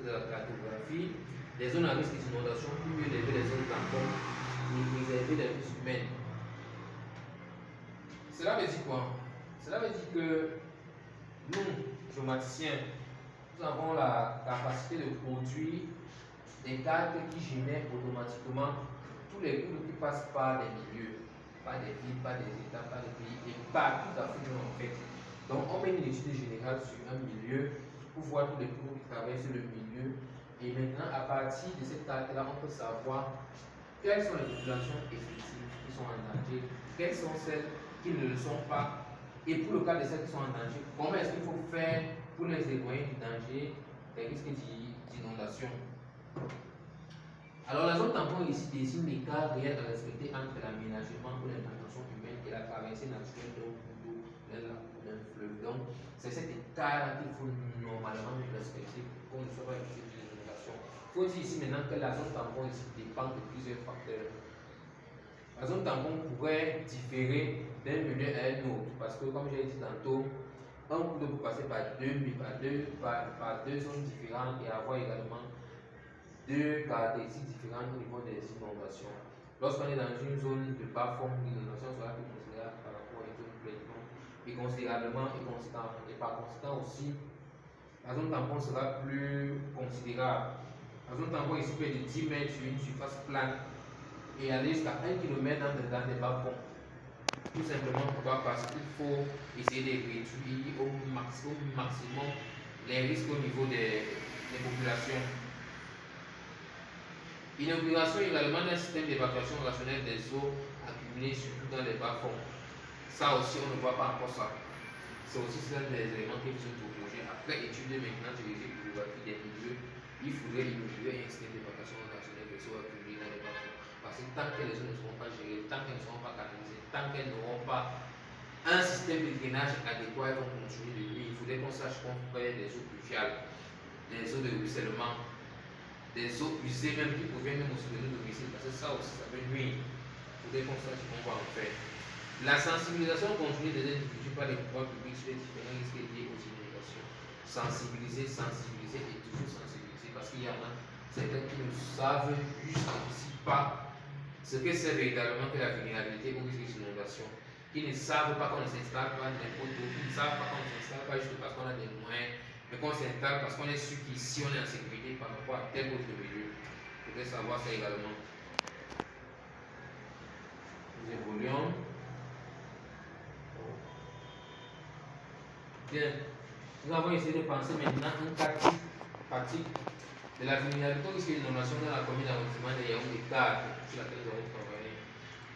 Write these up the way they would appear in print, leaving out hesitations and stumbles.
de la cartographie, les zones à risque d'inondation, pour mieux lever les zones tampons et préserver les vies humaines. Cela veut dire quoi? Cela veut dire que nous, géomaticiens, nous avons la capacité de produire des cartes qui génèrent automatiquement tous les cours qui passent par des milieux, par des villes, par des États, par des pays et partout d'Afrique en fait. Donc on met une étude générale sur un milieu pour voir tous les cours qui traversent le milieu. Et maintenant, à partir de cette carte-là, on peut savoir quelles sont les populations effectives qui sont en danger, quelles sont celles qui ne le sont pas. Et pour le cas de celles qui sont en danger, comment est-ce qu'il faut faire pour les éloigner du danger, des risques d'inondation. Alors la zone tampon ici désigne l'écart réel à respecter entre l'aménagement ou l'intervention humaine et la traversée naturelle d'un cours d'eau, d'un lac ou d'un fleuve. Donc c'est cet écart qu'il faut normalement respecter pour qu'on ne soit pas victime d'une inondation. Il faut dire ici maintenant que la zone tampon ici dépend de plusieurs facteurs. La zone tampon pourrait différer d'un milieu à un autre parce que, comme j'ai dit tantôt, un cours d'eau peut passer par deux zones différentes et avoir également deux caractéristiques différentes au niveau des inondations. Lorsqu'on est dans une zone de bas fond, l'inondation sera plus considérable par rapport à une zone platement et considérablement et conséquent. Et par conséquent aussi, la zone tampon sera plus considérable. La zone tampon ici peut être de 10 mètres sur une surface plane et aller jusqu'à 1 km dans des bas fonds. Tout simplement pourquoi? Parce qu'il faut essayer de réduire au maximum les risques au niveau des populations. Inauguration également d'un système d'évacuation rationnelle des eaux accumulées surtout dans les bas fonds. Ça aussi, on ne voit pas encore ça. C'est aussi l'un des éléments qui sont proposés. Après étudier maintenant sur les hydrographies des milieux, il faudrait inaugurer un système d'évacuation rationnelle des eaux accumulées dans les bas fonds. Parce que tant que les eaux ne seront pas gérées, tant qu'elles ne seront pas canalisées, tant qu'elles n'auront pas un système de drainage adéquat, elles vont continuer de nuire. Il faudrait qu'on sache qu'on fait des eaux pluviales, des eaux de ruissellement, des eaux usées même qui proviennent même aussi de nos domiciles, parce que ça aussi ça peut nuire. Il faudrait qu'on sache qu'on va en faire. La sensibilisation continue des individus par les pouvoirs publics sur les différents risques liés aux inondations. Sensibiliser et toujours sensibiliser, parce qu'il y en a certains qui ne savent jusqu'ici pas ce que c'est véritablement que la vulnérabilité aux risques d'inondation. Ils ne savent pas qu'on ne s'installe pas n'importe où, ils ne savent pas qu'on ne s'installe pas juste parce qu'on a des moyens, mais qu'on s'installe parce qu'on est sûr qu'ici on est en sécurité par rapport à tel autre milieu. Il faudrait savoir ça également. Nous évoluons. Bien, nous avons essayé de penser maintenant un cas pratique de la vulnérabilité au risque d'inondation dans la commune d'arrondissement de Yaoundé 4 sur laquelle nous avons travaillé.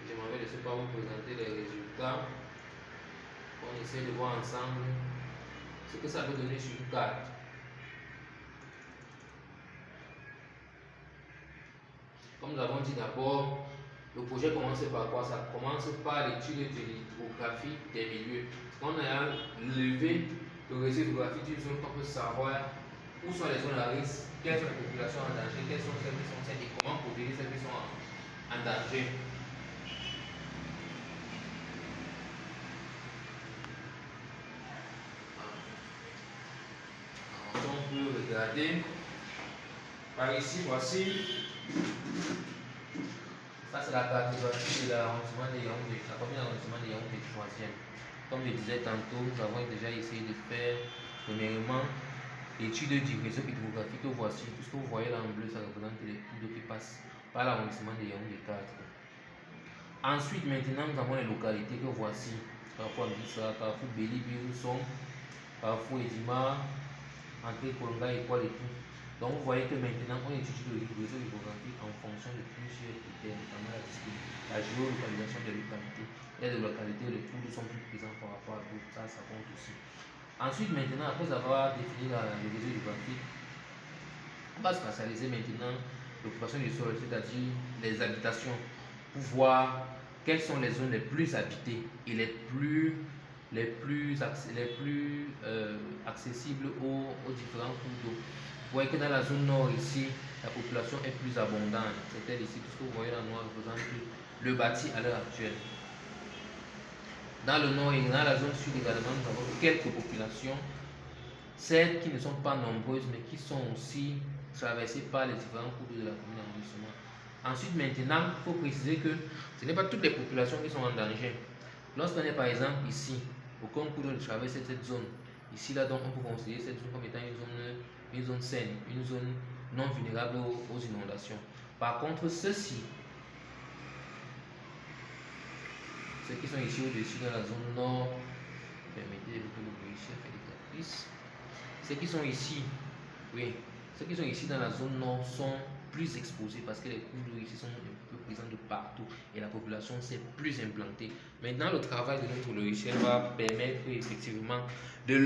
Je m'en vais de ce pas vous présenter les résultats. On essaie de voir ensemble ce que ça peut donner sur une carte. Comme nous avons dit d'abord, le projet commence par quoi? Ça commence par l'étude de l'hydrographie des milieux. On a levé le réseau hydrographique d'une zone qu'on peut savoir où sont les zones à risque, quelles sont les populations en danger, quelles sont celles qui sont saines et comment protéger celles qui sont en danger. On peut regarder par ici, voici. Ça c'est la cartographie de l'arrondissement de Yaoundé, la commune d'arrondissement de Yaoundé 3e. Comme je disais tantôt, nous avons déjà essayé de faire premièrement l'étude du réseau hydrographique que voici. Tout ce que vous voyez là en bleu, ça représente les cours d'eau qui passent par l'arrondissement de Yaoundé 4. Ensuite, maintenant, nous avons les localités que voici. Carrefour Ambissa, Carrefour Béli, Birousson, Carrefour Edima, Entrée Kolonga, École et tout. Donc vous voyez que maintenant on étudie le réseau hydrographique en fonction de plusieurs critères, notamment la géolocalisation des localités. Il y a des localités où les cours d'eau sont plus présents par rapport à d'autres, ça compte aussi. Ensuite, maintenant, après avoir défini le réseau hydrographique, on va spatialiser maintenant l'occupation du sol, c'est-à-dire les habitations, pour voir quelles sont les zones les plus habitées et les plus accessibles aux différents cours d'eau. Vous voyez que dans la zone nord ici, la population est plus abondante. C'est-à-dire ici, tout ce que vous voyez en noir représente le bâti à l'heure actuelle. Dans le nord et dans la zone sud également, nous avons quelques populations certes qui ne sont pas nombreuses, mais qui sont aussi traversées par les différents cours d'eau de la commune d'arrondissement. Ensuite, maintenant, il faut préciser que ce n'est pas toutes les populations qui sont en danger. Lorsqu'on est par exemple ici, aucun cours d'eau ne traverse cette zone. Ici, là, donc, on peut considérer cette zone comme étant une zone saine, une zone non vulnérable aux inondations. Par contre, ceux qui sont ici au-dessus dans la zone nord, permettez que le policier fait des caprices. Ceux qui sont ici, oui, ceux qui sont ici dans la zone nord sont plus exposés parce que les cours d'eau ici sont un peu présents de partout et la population s'est plus implantée. Maintenant, le travail de notre logiciel va permettre effectivement de